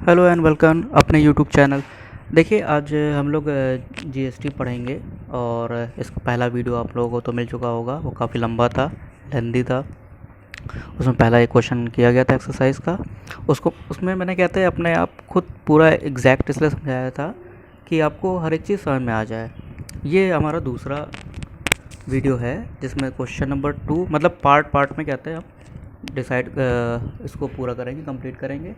Hello and welcome अपने YouTube channel. देखिए आज हम लोग जीएसटी पढ़ेंगे और इसका पहला वीडियो आप लोगों को तो मिल चुका होगा। वो काफ़ी लंबा था, लेंदी था। उसमें पहला एक क्वेश्चन किया गया था एक्सरसाइज का। उसमें मैंने कहते हैं अपने आप खुद पूरा एग्जैक्ट इसलिए समझाया था कि आपको हर एक चीज़ समझ में आ जाए। ये हमारा दूसरा वीडियो है जिसमें क्वेश्चन नंबर 2 मतलब पार्ट पार्ट में कहते हैं हम डिसाइड इसको पूरा करेंगे, कंप्लीट करेंगे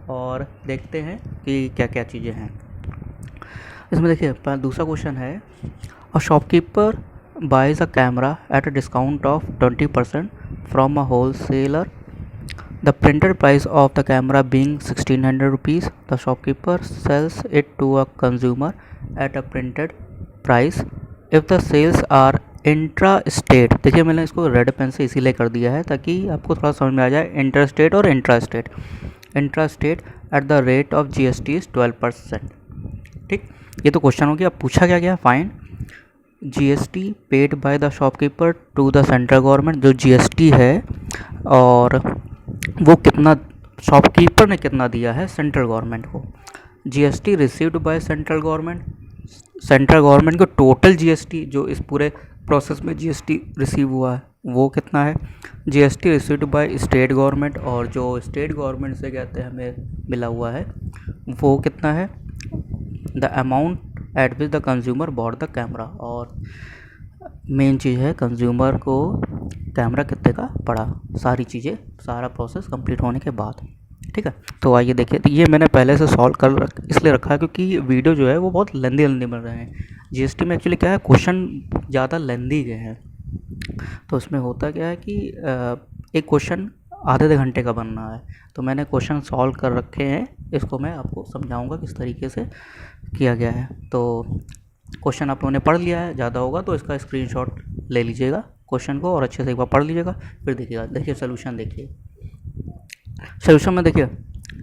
और देखते हैं कि क्या क्या चीज़ें हैं इसमें। देखिए दूसरा क्वेश्चन है, a shopkeeper buys a camera at a discount of 20% from a wholesaler, the printed price of the camera being 1600 rupees, the shopkeeper sells it to a consumer at a printed price if the sales are intra state. देखिए मैंने इसको red pen से इसीलिए कर दिया है ताकि आपको थोड़ा समझ में आ जाए। इंटर स्टेट और intra state, intra state at the rate of GST is 12%। ठीक, ये तो क्वेश्चन हो गया। अब पूछा क्या गया, find GST paid by the shopkeeper to the central government. जो जीएसटी है और वो कितना शॉपकीपर ने कितना दिया है सेंट्रल गवर्नमेंट को। GST received by central government, central government को टोटल जीएसटी जो इस पूरे प्रोसेस में जीएसटी रिसीव हुआ है वो कितना है। GST received by state government, और जो स्टेट गवर्नमेंट से कहते हैं हमें मिला हुआ है वो कितना है। The amount at which the consumer bot the camera, और मेन चीज़ है कंज्यूमर को कैमरा कितने का पड़ा। सारी चीज़ें, सारा प्रोसेस कंप्लीट होने के बाद। ठीक है, तो आइए देखिए। तो ये मैंने पहले से सॉल्व कर इसलिए रखा है क्योंकि वीडियो जो है वो बहुत लेंदी बन रहे हैं। जीएसटी में एक्चुअली क्या है, क्वेश्चन ज़्यादा लेंदी गए हैं। तो उसमें होता क्या है कि एक क्वेश्चन आधे घंटे का बनना है, तो मैंने क्वेश्चन सॉल्व कर रखे हैं। इसको मैं आपको समझाऊंगा किस तरीके से किया गया है। तो क्वेश्चन आप लोगों ने पढ़ लिया है, ज़्यादा होगा तो इसका स्क्रीनशॉट ले लीजिएगा क्वेश्चन को और अच्छे से एक बार पढ़ लीजिएगा, फिर देखिएगा। देखिए सोल्यूशन, देखिए सोल्यूशन में देखिए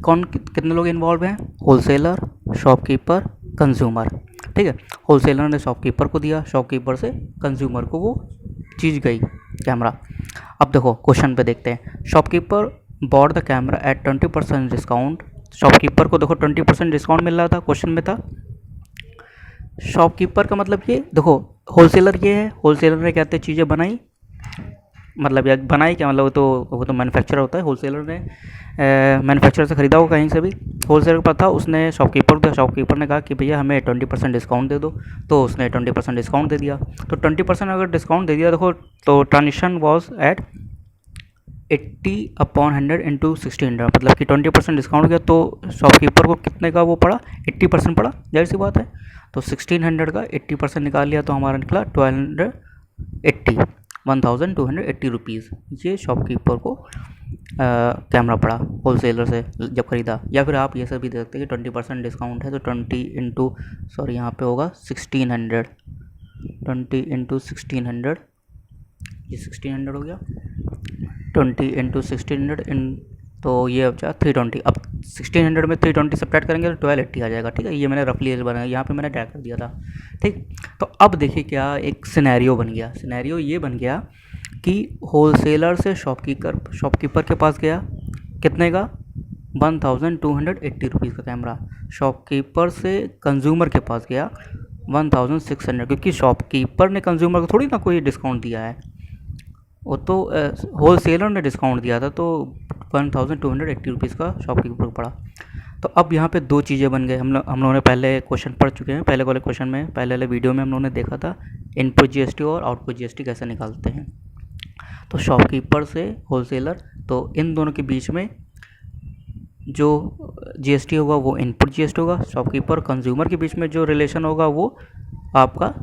कौन कितने लोग इन्वॉल्व हैं, होलसेलर, शॉपकीपर, कंज्यूमर। ठीक है, होलसेलर ने शॉपकीपर को दिया, शॉपकीपर से कंज्यूमर को वो चीज़ गई कैमरा। अब देखो क्वेश्चन पे देखते हैं, shopkeeper bought the camera at 20% discount. Shopkeeper को देखो 20% डिस्काउंट मिल रहा था, क्वेश्चन में था। शॉपकीपर का मतलब ये देखो, होलसेलर ये है, होलसेलर ने कहते चीज़ें बनाई, मतलब या बनाई क्या मतलब वो तो मैन्युफैक्चरर होता है। होलसेलर ने मैन्युफैक्चरर से ख़रीदा होगा कहीं से भी, होलसेलर के पास था, उसने शॉपकीपर को दिया। शॉपकीपर ने कहा कि भैया हमें 20% डिस्काउंट दे दो, तो उसने 20% डिस्काउंट दे दिया। तो 20% अगर डिस्काउंट दे दिया देखो, तो ट्रांजेक्शन वॉज एट 80/100 इंटू 1600, मतलब कि 20% डिस्काउंट गया तो शॉपकीपर को कितने का वो पड़ा, 80% पड़ा, जाहिर सी बात है। तो 1600 का 80% निकाल लिया तो हमारा निकला 1280 रुपीज़। ये शॉपकीपर को कैमरा पड़ा होलसेलर से जब ख़रीदा। या फिर आप ये सब भी देख सकते हैं कि 20% डिस्काउंट है तो 20 इंटू सॉरी यहाँ पे होगा 1600, 20 इंटू 1600, ये 1600 हो गया। 20 इंटू 1600 इन, तो ये अब जाए 320। अब 1600 में 320 सब्ट्रैक्ट करेंगे तो 1280 आ जाएगा। ठीक है, ये मैंने रफली बनाया, यहाँ पे मैंने टैग कर दिया था। ठीक, तो अब देखिए क्या एक सिनेरियो बन गया। सिनेरियो ये बन गया कि होलसेलर से शॉपकीपर के पास गया, कितने का, 1280 रुपीज़ का कैमरा। शॉपकीपर से कंज्यूमर के पास गया 1600, क्योंकि शॉपकीपर ने कंज्यूमर को थोड़ी ना कोई डिस्काउंट दिया है, वो तो होलसेलर ने डिस्काउंट दिया था। तो 1280 रुपीज़ का शॉपकीपर को पड़ा। तो अब यहाँ पे दो चीज़ें बन गए। हम लोगों ने पहले क्वेश्चन पढ़ चुके हैं, पहले वाले क्वेश्चन में, पहले वाले वीडियो में हम लोगों ने देखा था इनपुट जीएसटी और आउटपुट जीएसटी कैसे निकालते हैं। तो शॉपकीपर से होलसेलर, तो इन दोनों के बीच में जो जीएसटी होगा वो इनपुट जीएसटी होगा। शॉपकीपर कंज्यूमर के बीच में जो रिलेशन होगा वो आपका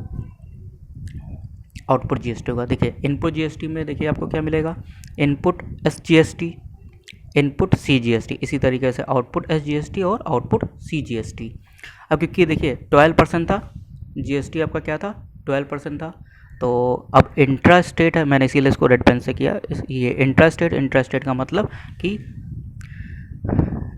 आउटपुट जीएसटी होगा। देखिए इनपुट जीएसटी में देखिए आपको क्या मिलेगा, इनपुट एसजीएसटी, इनपुट सीजीएसटी, इसी तरीके से आउटपुट एसजीएसटी और आउटपुट सीजीएसटी। अब क्योंकि देखिए 12% था जीएसटी, आपका क्या था, 12% था। तो अब इंट्रा स्टेट है, मैंने इसीलिए इसको रेड पेन से किया। ये इंट्रा स्टेट का मतलब कि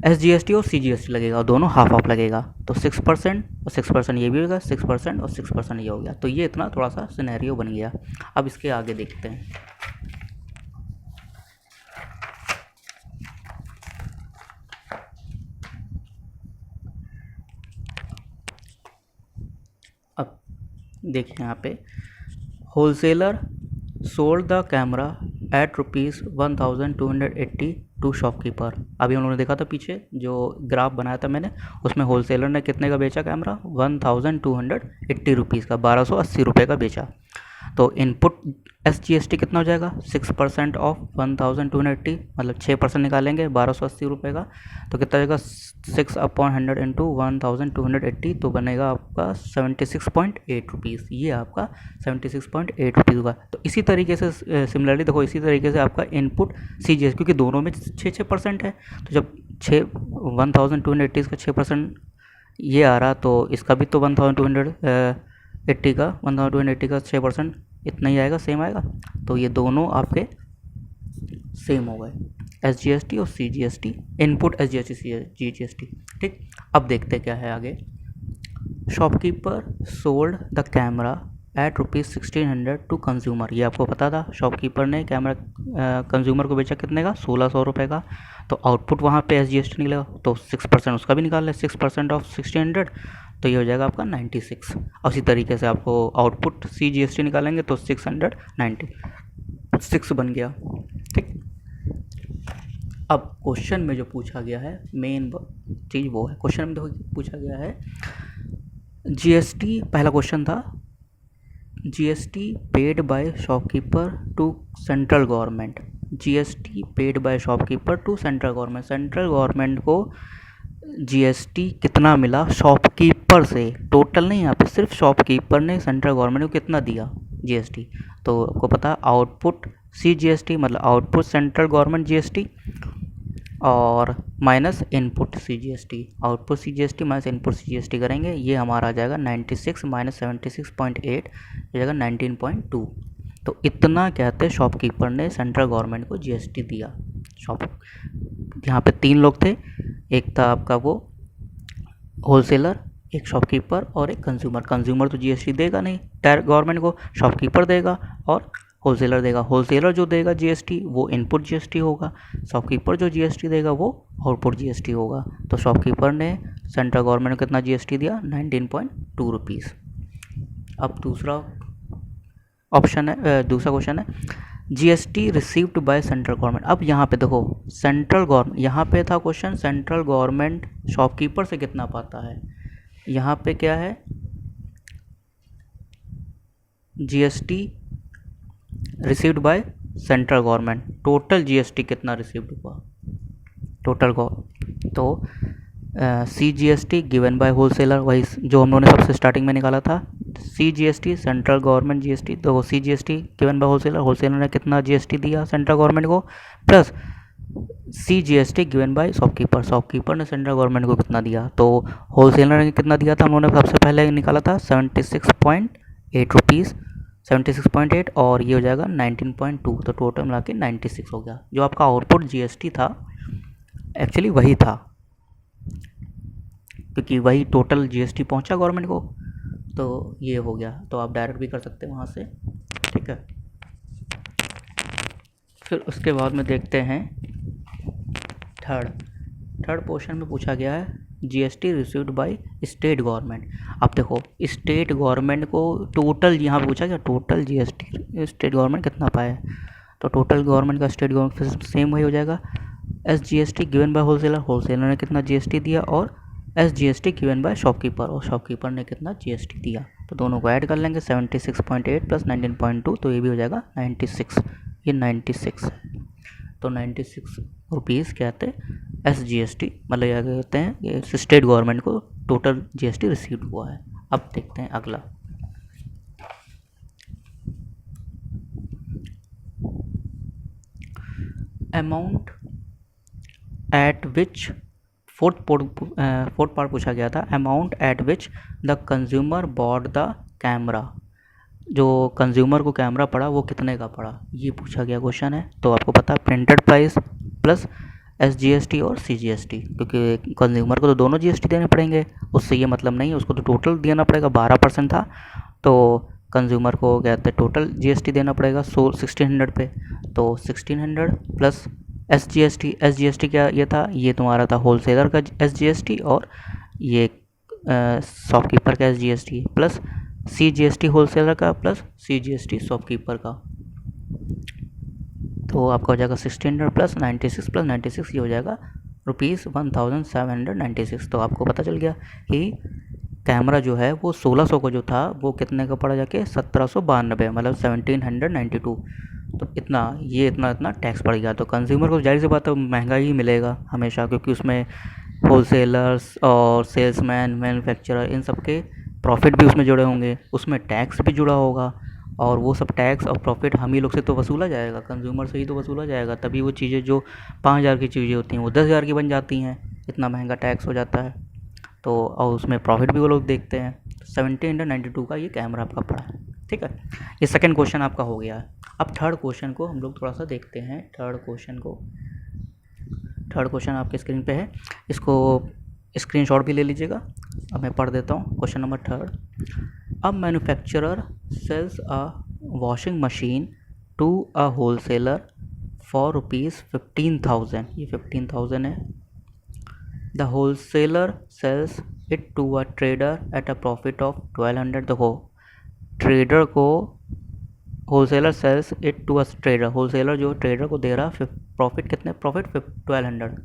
एसजीएसटी और सीजीएसटी लगेगा, दोनों हाफ हाफ लगेगा। तो 6% और 6% ये भी होगा, 6% और 6% ये हो गया। तो ये इतना थोड़ा सा सिनेरियो बन गया। अब इसके आगे देखते हैं। देखिए यहाँ पे wholesaler sold the camera at ₹1280 to shopkeeper. अभी हम लोगों ने देखा था पीछे जो ग्राफ बनाया था मैंने, उसमें होलसेलर ने कितने का बेचा कैमरा, ₹1280 का, 1280 रुपये का बेचा। तो इनपुट SGST कितना हो जाएगा, 6% ऑफ 1280, मतलब 6% निकालेंगे 1280 का, तो कितना जाएगा 6/100 इंटू 1280, तो बनेगा आपका 76.8 ये आपका 76.8 होगा। तो इसी तरीके से सिमिलरली देखो, इसी तरीके से आपका इनपुट CGS, क्योंकि दोनों में 6% है, तो जब 1280 का 6% ये आ रहा, तो इसका भी तो 1280 का 6% इतना ही आएगा, सेम आएगा। तो ये दोनों आपके सेम हो गए, SGST और CGST, इनपुट SGST CGST। ठीक, अब देखते क्या है आगे। Shopkeeper sold the camera at ₹1600 to consumer. ये आपको पता था, शॉपकीपर ने कैमरा कंज्यूमर को बेचा कितने का, 1600 का। तो आउटपुट वहाँ पे SGST निकलेगा, तो 6% उसका भी निकाल लें, 6% ऑफ 1600, तो ये हो जाएगा आपका 96। और इसी तरीके से आपको आउटपुट CGST निकालेंगे तो 696 बन गया। ठीक, अब क्वेश्चन में जो पूछा गया है मेन चीज़ वो है, क्वेश्चन में देखो पूछा गया है GST, पहला क्वेश्चन था GST paid by shopkeeper to central government. GST paid by shopkeeper to central government, central government को GST कितना मिला शॉपकीपर से, टोटल नहीं, यहाँ पे सिर्फ शॉपकीपर ने सेंट्रल गवर्नमेंट को कितना दिया GST। तो आपको पता आउटपुट CGST मतलब आउटपुट सेंट्रल गवर्नमेंट GST और minus input CGST, output CGST minus input CGST करेंगे, ये हमारा आ जाएगा 96 माइनस 76.8 हो जाएगा 19.2। तो इतना कहते शॉपकीपर ने सेंट्रल गवर्नमेंट को GST दिया। शॉप यहाँ पे 3 लोग थे, एक था आपका वो होलसेलर, एक शॉपकीपर और एक कंज्यूमर। कंज्यूमर तो GST देगा नहीं डायरेक्ट गवर्नमेंट को, शॉपकीपर देगा और होलसेलर देगा। होलसेलर जो देगा GST वो इनपुट GST होगा, शॉपकीपर जो GST देगा वो आउटपुट GST होगा। तो शॉपकीपर ने सेंट्रल गवर्नमेंट को कितना GST दिया, 19.2 रुपीज़। अब दूसरा ऑप्शन है, दूसरा क्वेश्चन है GST received by central government. अब यहाँ पे देखो सेंट्रल गवर्नमेंट, यहाँ पे था क्वेश्चन सेंट्रल गवर्नमेंट शॉपकीपर से कितना पाता है, यहाँ पे क्या है GST received by central government, total GST कितना रिसीव्ड हुआ टोटल को, तो CGST गिवन बाय होलसेलर, वही जो हम लोगों ने सबसे स्टार्टिंग में निकाला था, CGST सेंट्रल गवर्नमेंट GST, तो CGST given by wholesaler, wholesaler ने कितना GST दिया सेंट्रल गवर्नमेंट को, plus CGST given by shopkeeper, shopkeeper ने सेंट्रल गवर्नमेंट को कितना दिया। तो होलसेलर ने कितना दिया था, उन्होंने सबसे पहले निकाला था 76.8 रुपीज़, 76.8 और ये हो जाएगा 19.2, तो टोटल मिला के 96 हो गया। जो आपका आउटपुट GST था एक्चुअली वही था, क्योंकि वही टोटल GST पहुंचा गवर्नमेंट को, तो ये हो गया। तो आप डायरेक्ट भी कर सकते हैं वहाँ से, ठीक है। फिर उसके बाद में देखते हैं थर्ड पोर्शन में पूछा गया है GST received by state government. अब देखो स्टेट गवर्नमेंट को टोटल यहाँ पूछा गया, टोटल GST स्टेट गवर्नमेंट कितना पाया, तो टोटल गवर्नमेंट का स्टेट गवर्नमेंट सेम वही हो जाएगा, SGST given by wholesaler, wholesaler ने कितना GST दिया, और SGST गिवन बाय शॉपकीपर, और शॉपकीपर ने कितना GST दिया। तो दोनों को ऐड कर लेंगे 76.8 प्लस 19.2, तो ये भी हो जाएगा 96, ये 96 है। तो 96 रुपीज़ कहते हैं SGST, मतलब यह कहते हैं कि स्टेट गवर्नमेंट को टोटल GST रिसीव हुआ है। अब देखते हैं अगला, amount at which, fourth part पूछा गया था, amount at which the consumer bot the camera, जो कंज्यूमर को कैमरा पड़ा वो कितने का पड़ा, ये पूछा गया क्वेश्चन है। तो आपको पता है प्रिंटेड प्राइस प्लस SGST और CGST, क्योंकि कंज्यूमर को तो दोनों GST देने पड़ेंगे, उससे ये मतलब नहीं है, उसको तो टोटल देना पड़ेगा, 12% था, तो कंज्यूमर को कहते हैं टोटल GST देना पड़ेगा 1600 पे, तो 1600 प्लस SGST क्या ये था, ये तुम्हारा था होलसेलर का SGST और ये शॉपकीपर का SGST प्लस CGST होलसेलर का प्लस CGST शॉपकीपर का, तो आपका हो जाएगा 1600 प्लस 96 प्लस 96, ये हो जाएगा ₹1796। तो आपको पता चल गया कि कैमरा जो है वो 1600 का जो था वो कितने का पड़ा जाके 1792, मतलब 1792। तो इतना टैक्स पड़ गया। तो कंज्यूमर को जाहिर सी बात है महंगा ही मिलेगा हमेशा, क्योंकि उसमें होलसेलर्स और सेल्समैन, मैन्युफैक्चरर, इन सब के प्रॉफिट भी उसमें जुड़े होंगे, उसमें टैक्स भी जुड़ा होगा, और वो सब टैक्स और प्रॉफिट हम ही लोग से तो वसूला जाएगा, कंज्यूमर से ही तो वसूला जाएगा। तभी वो चीज़ें जो 5000 की चीज़ें होती हैं वो 10,000 की बन जाती हैं, इतना महंगा टैक्स हो जाता है। तो और उसमें प्रॉफिट भी वो लोग देखते हैं। 1792 का ये कैमरा आपका पड़ा है, ठीक है। ये सेकंड क्वेश्चन आपका हो गया है। अब थर्ड क्वेश्चन को हम लोग थोड़ा सा देखते हैं। थर्ड क्वेश्चन आपके स्क्रीन पे है, इसको स्क्रीनशॉट भी ले लीजिएगा। अब मैं पढ़ देता हूँ क्वेश्चन नंबर थर्ड। अब manufacturer sells a washing machine to a wholesaler for ₹15,000, ये 15,000 है। The wholesaler sells it to a trader at a profit of 1200। देखो, ट्रेडर को wholesaler sells it to a trader, wholesaler जो trader को दे रहा profit, कितने प्रॉफिट 1200,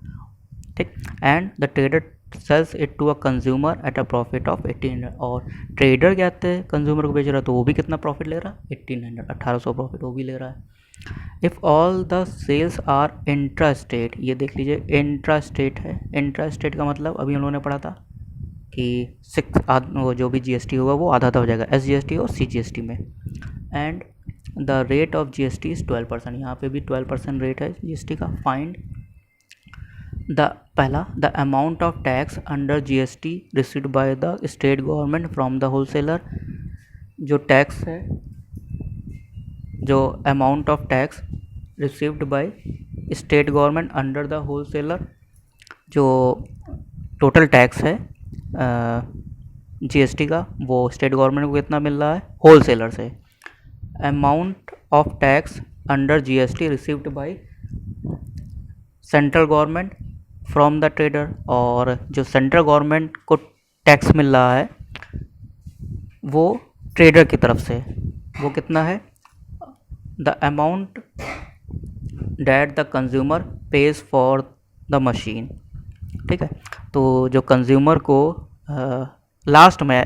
ठीक। And the trader sells it to a consumer at a profit of 1800, और trader क्या थे कंज्यूमर को बेच रहा, तो वो भी कितना प्रॉफिट ले रहा 1800, 1800 प्रॉफिट वो भी ले रहा है। If all the sales are intra state, ये देख लीजिए इंट्रा स्टेट है। इंट्रा स्टेट का मतलब अभी हम लोगों ने पढ़ा था कि वो जो भी GST होगा वो आधा हो जाएगा SGST और CGST में। And the rate of GST is 12%, यहाँ पे भी 12% रेट है GST का। Find the amount of tax under GST received by the state government from the wholesaler, जो टैक्स है, जो amount of tax received by state government under the wholesaler, जो total tax है GST का, वो state government को कितना मिल रहा है होलसेलर से। Amount of tax under GST received by central government from the trader, और जो सेंट्रल गवर्नमेंट को टैक्स मिल रहा है वो ट्रेडर की तरफ से, वो कितना है, the amount that the consumer page for the machine, ठीक है। तो जो कंज्यूमर को लास्ट में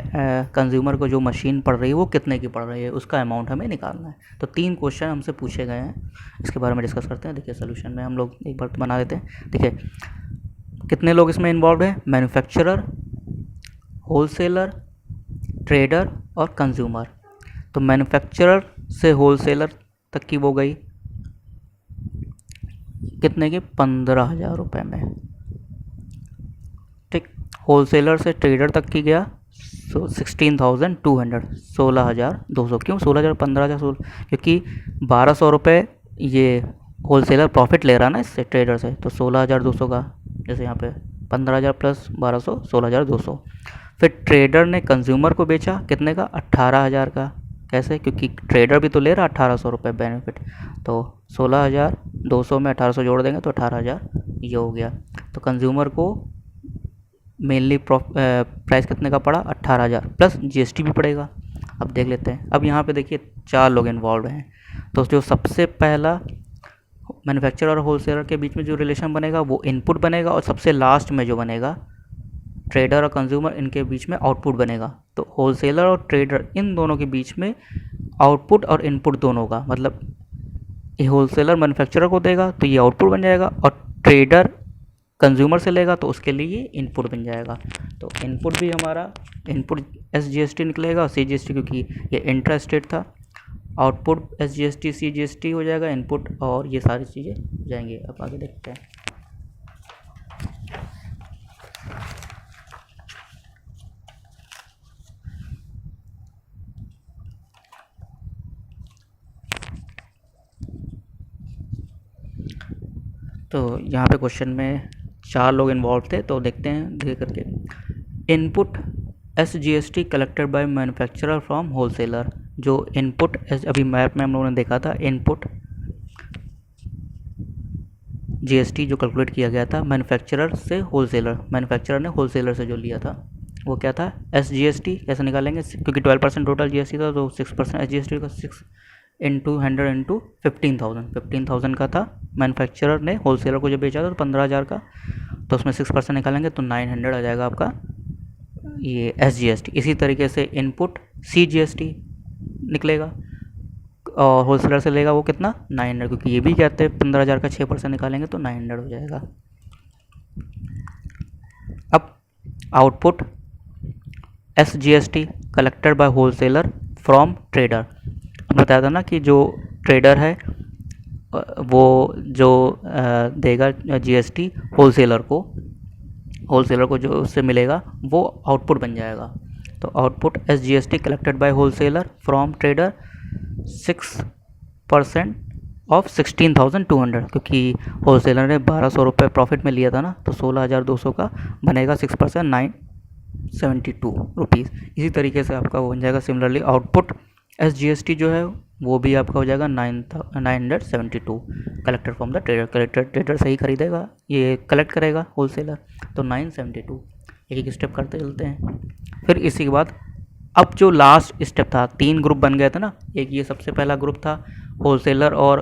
कंज्यूमर को जो मशीन पड़ रही है वो कितने की पड़ रही है, उसका अमाउंट हमें निकालना है। तो 3 क्वेश्चन हमसे पूछे गए हैं, इसके बारे में डिस्कस करते हैं। देखिए सोल्यूशन में हम लोग एक बार बना देते हैं। देखिए कितने लोग इसमें इन्वॉल्व हैं, मैन्युफैक्चरर, होलसेलर, ट्रेडर और कंज्यूमर। तो मैन्युफैक्चरर से होलसेलर तक की वो गई कितने की, 15,000 रुपये में, ठीक। होलसेलर से ट्रेडर तक की गया 16,200, 16,200। क्यों 16,000, 15,000, 16, क्योंकि 1,200 रुपये ये होलसेलर प्रॉफिट ले रहा ना इससे ट्रेडर से, तो 16,200 का, जैसे यहाँ पे 15,000 प्लस 1,200, 16,200। फिर ट्रेडर ने कंज्यूमर को बेचा कितने का, 18,000 का। कैसे, क्योंकि ट्रेडर भी तो ले रहा 1,800 रुपये बेनिफिट, तो 16,200 में 1,800 जोड़ देंगे तो 18,000 ये हो गया। तो कंज्यूमर को मेनली प्राइस कितने का पड़ा, 18,000 प्लस GST भी पड़ेगा। अब देख लेते हैं। अब यहाँ पे देखिए 4 लोग इन्वॉल्व हैं, तो जो सबसे पहला मैन्युफैक्चरर और होलसेलर के बीच में जो रिलेशन बनेगा वो इनपुट बनेगा, और सबसे लास्ट में जो बनेगा ट्रेडर और कंज्यूमर, इनके बीच में आउटपुट बनेगा। तो होलसेलर और ट्रेडर इन दोनों के बीच में आउटपुट और इनपुट दोनों का, मतलब ये होलसेलर मैन्युफैक्चरर को देगा तो ये आउटपुट बन जाएगा, और ट्रेडर कंज्यूमर से लेगा तो उसके लिए ये इनपुट बन जाएगा। तो इनपुट भी हमारा इनपुट SGST निकलेगा, और CGST क्योंकि ये इंट्रा स्टेट था, आउटपुट SGST CGST हो जाएगा इनपुट, और ये सारी चीज़ें हो जाएंगी। अब आगे देखते हैं। तो यहाँ पे क्वेश्चन में 4 लोग इन्वॉल्व थे, तो देखते हैं धीरे करके। Input SGST collected by manufacturer from wholesaler, जो इनपुट अभी मैप में हम लोगों ने देखा था, इनपुट GST जो कैलकुलेट किया गया था मैन्युफैक्चरर से होलसेलर, मैन्युफैक्चरर ने होलसेलर से जो लिया था, वो क्या था, SGST कैसे निकालेंगे, क्योंकि 12% टोटल GST था, तो 6% SGST का 6 इंटू 100 इंटू 15,000 का था। मैन्युफैक्चरर ने होलसेलर को जब बेचा था तो 15,000 का, तो उसमें 6% निकालेंगे तो 900 आ जाएगा आपका ये SGST। इसी तरीके से इनपुट CGST निकलेगा, और होलसेलर से लेगा वो कितना, 900, क्योंकि ये भी कहते हैं 15,000 का 6% निकालेंगे तो 900 हो जाएगा। अब output SGST collected by wholesaler from trader. बताया था ना कि जो ट्रेडर है वो जो देगा GST होलसेलर को जो उससे मिलेगा वो आउटपुट बन जाएगा। तो output SGST collected by wholesaler from trader 6% of 16,200, क्योंकि होलसेलर ने 1,200 रुपये प्रॉफिट में लिया था ना, तो 16,200 का बनेगा 6%, 972 रुपीज़। इसी तरीके से आपका वो बन जाएगा। सिमिलरली आउटपुट SGST जो है वो भी आपका हो जाएगा 972 collected from the trader. Trader से ही खरीदेगा, ये कलेक्ट करेगा होलसेलर, तो 972। एक स्टेप करते चलते हैं। फिर इसी के बाद अब जो लास्ट स्टेप था, 3 ग्रुप बन गए थे ना, एक ये सबसे पहला ग्रुप था होलसेलर और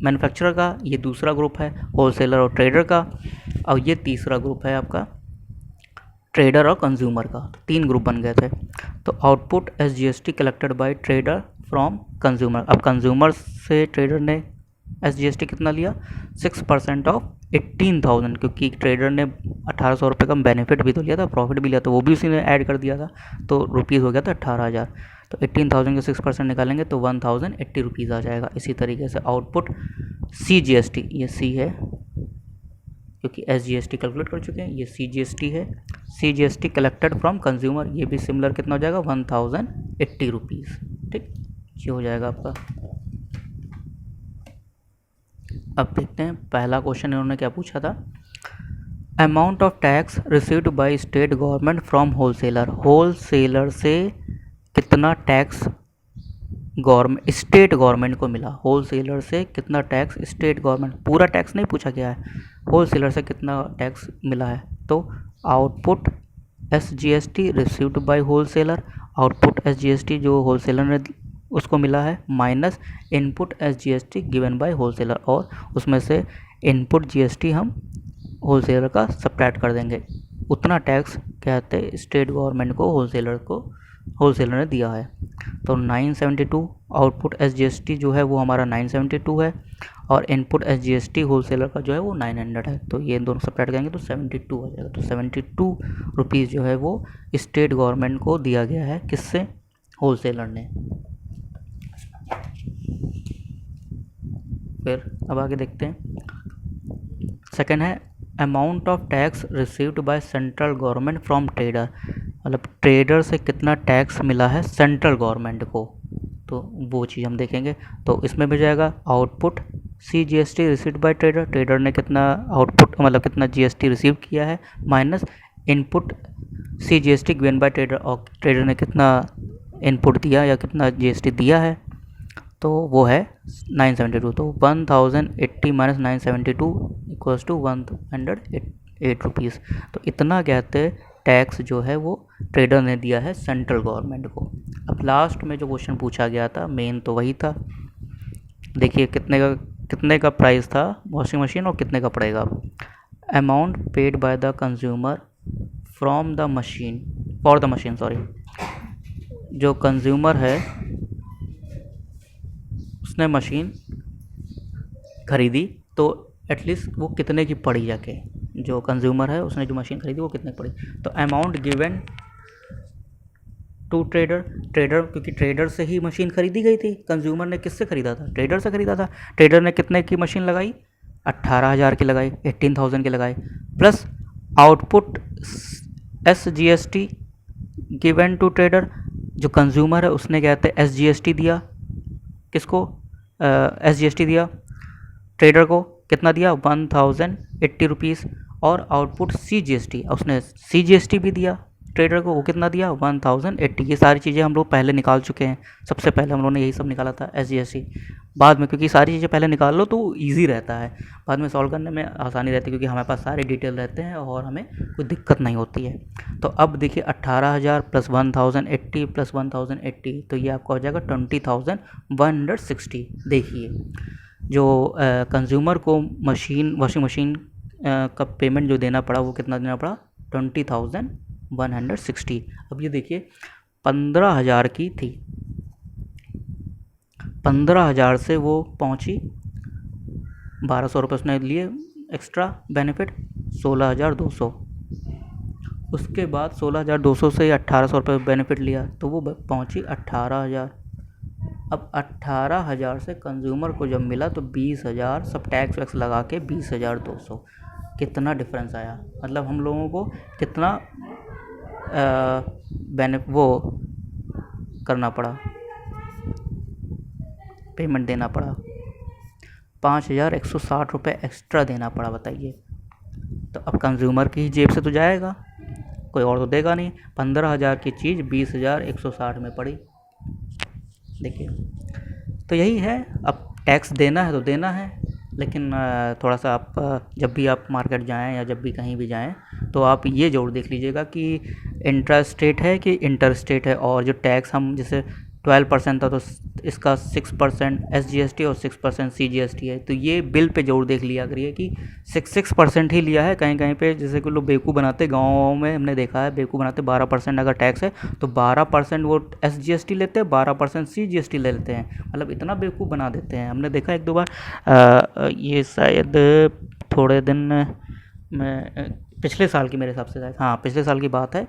मैन्युफैक्चरर का, ये दूसरा ग्रुप है होलसेलर और ट्रेडर का, और ये तीसरा ग्रुप है आपका ट्रेडर और कंज्यूमर का। 3 ग्रुप बन गए थे। तो output SGST collected by trader from consumer. अब कंज्यूमर से ट्रेडर ने SGST कितना लिया, 6% ऑफ 18,000, क्योंकि ट्रेडर ने 1,800 रुपये का बेनिफिट भी तो लिया था, प्रॉफिट भी लिया, तो वो भी उसी ने ऐड कर दिया था, तो रुपीज़ हो गया था 18,000। तो 18,000 के 6% निकालेंगे तो 1,080 रुपीज़ आ जाएगा। इसी तरीके से आउटपुट CGST, ये C है क्योंकि SGST कैलकुलेट कर चुके हैं, ये CGST है। CGST कलेक्टेड फ्रॉम कंज्यूमर, ये भी सिमिलर कितना हो जाएगा, 1,080 रुपीज़। ठीक, ये हो जाएगा आपका। अब देखते हैं पहला क्वेश्चन इन्होंने क्या पूछा था। Amount of tax received by state government from wholesaler. Wholesaler से कितना टैक्स स्टेट गवर्नमेंट को मिला। होलसेलर से कितना टैक्स स्टेट गवर्नमेंट, पूरा टैक्स नहीं पूछा गया है, होलसेलर से कितना टैक्स मिला है। तो output SGST received by wholesaler, output SGST जो होलसेलर ने उसको मिला है, minus input SGST given by wholesaler, और उसमें से इनपुट GST हम होलसेलर का सब्ट्रैक्ट कर देंगे। उतना टैक्स कहते स्टेट गवर्नमेंट को होलसेलर ने दिया है। तो 972 आउटपुट SGST जो है वो हमारा 972 है, और इनपुट SGST होलसेलर का जो है वो 900 है। तो ये दोनों सब्ट्रैक्ट करेंगे तो 72 आ जाएगा। तो 72 रुपीज़ जो है वो स्टेट गवर्नमेंट को दिया गया है, किससे, होलसेलर ने। फिर अब आगे देखते हैं। सेकेंड है amount of tax received by central government from trader. मतलब ट्रेडर से कितना टैक्स मिला है सेंट्रल गवर्नमेंट को, तो वो चीज़ हम देखेंगे। तो इसमें भी जाएगा output CGST received by trader, trader ने कितना आउटपुट मतलब कितना GST रिसीव किया है, minus input CGST given by trader, और ट्रेडर ने कितना इनपुट दिया या कितना GST दिया है, तो वो है 972। तो 1,080 माइनस 972 इक्वल्स टू 108 रुपीज़। तो इतना कहते टैक्स जो है वो ट्रेडर ने दिया है सेंट्रल गवर्नमेंट को। अब लास्ट में जो क्वेश्चन पूछा गया था मेन तो वही था। देखिए कितने का प्राइस था वॉशिंग मशीन और कितने का पड़ेगा। Amount paid by the consumer from the machine for the machine, sorry, जो कंज्यूमर है उसने मशीन खरीदी तो एटलीस्ट वो कितने की पड़ी जाके, जो कंज्यूमर है उसने जो मशीन खरीदी वो कितने की पड़ी। तो अमाउंट गिवन टू ट्रेडर, क्योंकि ट्रेडर से ही मशीन खरीदी गई थी। कंज्यूमर ने किससे खरीदा था, ट्रेडर से खरीदा था। ट्रेडर ने कितने की मशीन लगाई, 18,000 की लगाई, 18,000 की लगाई, plus output SGST given to trader, जो कंज्यूमर है उसने कहते SGST दिया, किसको, SGST दिया ट्रेडर को, कितना दिया 1,080 रुपीज़, और आउटपुट CGST उसने CGST भी दिया ट्रेडर को वो कितना दिया 1080। ये सारी चीज़ें हम लोग पहले निकाल चुके हैं, सबसे पहले हम लोगों ने यही सब निकाला था SGST। बाद में क्योंकि सारी चीज़ें पहले निकाल लो तो ईजी रहता है, बाद में सॉल्व करने में आसानी रहती है, क्योंकि हमारे पास सारे डिटेल रहते हैं और हमें कोई दिक्कत नहीं होती है। तो अब देखिए 18,000 प्लस 1080 प्लस 1080, तो ये आपका हो जाएगा 20,160। देखिए जो कंज्यूमर को वॉशिंग मशीन का पेमेंट जो देना पड़ा वो कितना देना पड़ा 20,160। अब ये देखिए 15,000 की थी, 15,000 से वो पहुंची 1,200 रुपये उसने लिए एक्स्ट्रा बेनिफिट 16,200। उसके बाद 16,200 से 1,800 रुपये बेनिफिट लिया तो वो पहुंची 18,000। अब 18,000 से कंज्यूमर को जब मिला तो 20,000 सब टैक्स वैक्स लगा के 20,200। कितना डिफरेंस आया, मतलब हम लोगों को कितना वो करना पड़ा, पेमेंट देना पड़ा, 5,160 रुपये एक्स्ट्रा देना पड़ा। बताइए, तो अब कंज्यूमर की जेब से तो जाएगा, कोई और तो देगा नहीं। 15,000 की चीज़ 20,160 में पड़ी। देखिए, तो यही है, अब टैक्स देना है तो देना है, लेकिन थोड़ा सा आप जब भी आप मार्केट जाएं या जब भी कहीं भी जाएं तो आप ये ज़रूर देख लीजिएगा कि इंट्रा स्टेट है कि इंटर स्टेट है। और जो टैक्स हम जैसे 12% था तो इसका 6% SGST और 6% CGST है, तो ये बिल पे जरूर देख लिया करिए कि 6% ही लिया है। कहीं कहीं पे जैसे कि लोग बेवकूफ़ बनाते, गाँव में हमने देखा है बेवकूफ़ बनाते, 12% अगर टैक्स है तो 12% वो SGST लेते हैं, 12% CGST ले लेते हैं, मतलब इतना बेवकूफ़ बना देते हैं। हमने देखा एक दो बार, ये शायद थोड़े दिन में पिछले साल की मेरे हिसाब से, हाँ पिछले साल की बात है।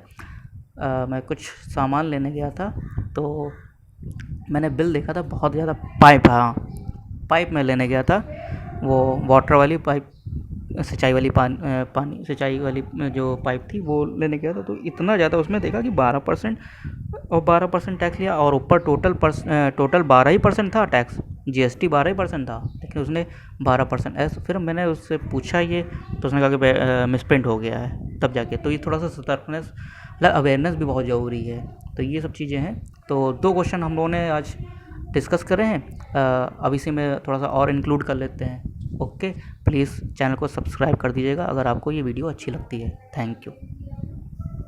मैं कुछ सामान लेने गया था तो मैंने बिल देखा था बहुत ज़्यादा। पाइप, हाँ पाइप में लेने गया था, वो वाटर वाली पाइप, सिंचाई वाली पानी सिंचाई वाली जो पाइप थी वो लेने गया था। तो इतना ज़्यादा उसमें देखा कि 12% और 12% टैक्स लिया, और ऊपर टोटल 12% था टैक्स, GST 12% था, लेकिन उसने 12% ऐसे। फिर मैंने उससे पूछा ये, तो उसने कहा कि मिसप्रिंट हो गया है, तब जाके। तो ये थोड़ा सा सतर्कनेस, मतलब अवेयरनेस भी बहुत ज़रूरी है। तो ये सब चीज़ें हैं। तो 2 क्वेश्चन हम लोगों ने आज डिस्कस करे हैं, अब इसी में थोड़ा सा और इंक्लूड कर लेते हैं। ओके, प्लीज़ चैनल को सब्सक्राइब कर दीजिएगा अगर आपको ये वीडियो अच्छी लगती है। Thank you.